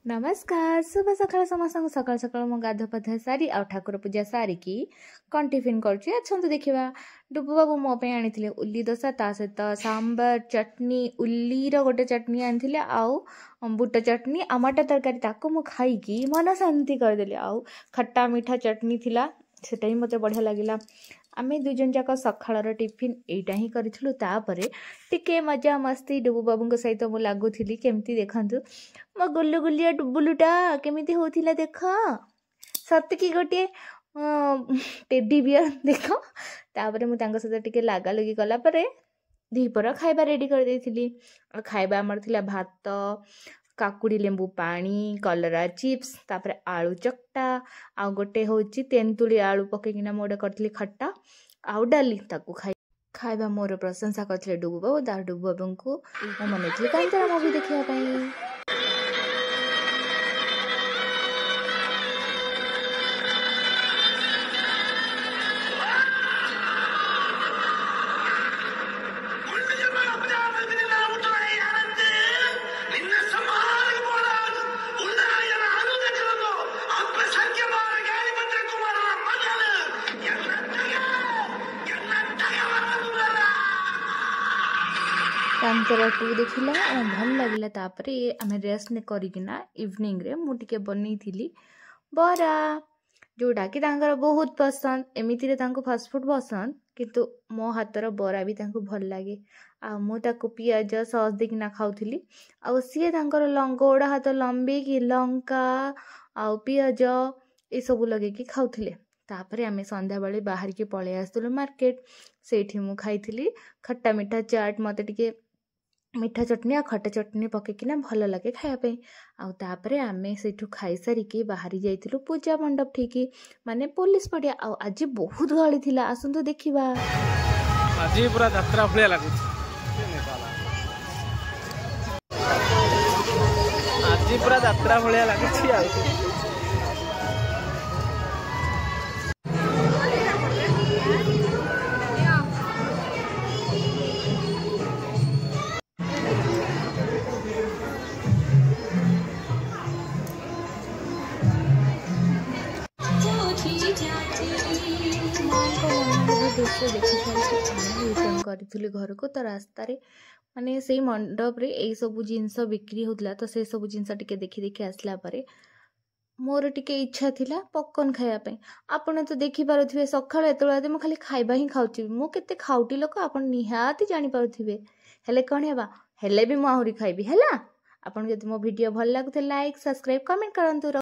नमस्कार शुभ सकाळ समस्त सकाळ सकाळ मो गाध पाध सारी आ ठाकुर पूजा सारिकी कौन टिफिन कर देखा डुबु बाबू मो आनी उल्ली दोसा ता सहित सांबर चटनी उल्लीर गोटे चटनी आनी आउ बुट चटनी आ मटर तरकारी ताको मु खाई मन शांति करदेली आउ खट्टा मीठा चटनी थिला सेटा ही मते बढ़िया लगिला। आमे दुई जन जाक सखाळर टिफिन एटा ही करिथिलु तापरे टिके मजा मस्ती डुबु बाबू सहित मु लागुथिली केमती देखंतु मो गुल्लु गुलिया डुबुलुटा केमिति होथिला देख सत की गोटे टेडी बियर देख तापरे मु तांग सहित टिके लागा लगी कला परे दीपर खाइबा रेडी कर देथिली। खाइबा हमर थिला भात काकुड़ी लेंबू पानी कलरा चिप्स तापर आलू चक्टा आ गोटे होची तेंतुली आलू पकेकिना मोडे करथली खट्टा आउ डाली ताकू खाइबा मोर प्रशंसा करथले डुबु बाबू तार डुबु बाबू को मनैथली कांतरा मूवी देखिया पई। कांतरा 2 देखिला भल लगिला तापरे आमे रेस्ट ने करिकिना इवनिंग रे मु टिके बनै थिली बरा जोटा कि तांकर बहुत पसंद एमिति रे तांको फास्ट फूड पसंद किंतु मो हातर बरा भी तांको भल लागे आ मु ताको पियाज सॉस देकिना खाउथिली आ सी तांकर लंगोड़ा हाथ लंबे की लंका आ पियाज ए सब लगे कि खाउथिले। तापरे आमे संध्या बेले बाहर के पळे आस्तुलो मार्केट सेठी मु खाइथिली खट्टा मीठा चाट मते टिके मीठा चटनी आ खट्टा चटनी पकेकिना भल लगे खाया आउ तापरे आमे सेठु खाई सारिकी बाहरी जाइथिलु पूजा मंडप ठीकी माने पुलिस पड़िया आ आज बहुत गाड़ी थिला आसंतु देखिबा आज पूरा यात्रा भलिया लागु आज पूरा यात्रा भलिया लागुछि आ दृश्य देखी रिटर्न करी घर को तो रास्ता रे माने से मंडप रे यही सब जिनस बिक्री होता तो से सब जिनस टिके देखी देखी आसला परे मोर टिके इच्छा थिला पॉपकॉर्न खाया आपण तो देखी पारुथिबे सखाळ एतळे मु खाली खाइबा ही खाउची मु केते खाउटी लोक आपण निहाती जानि पारुथिबे हेले कोन हेबा हेले भी मु आहुरी खाइबी हैला। आपण जदि मो वीडियो भल लागुते लाइक सब्सक्राइब कमेंट करंतु।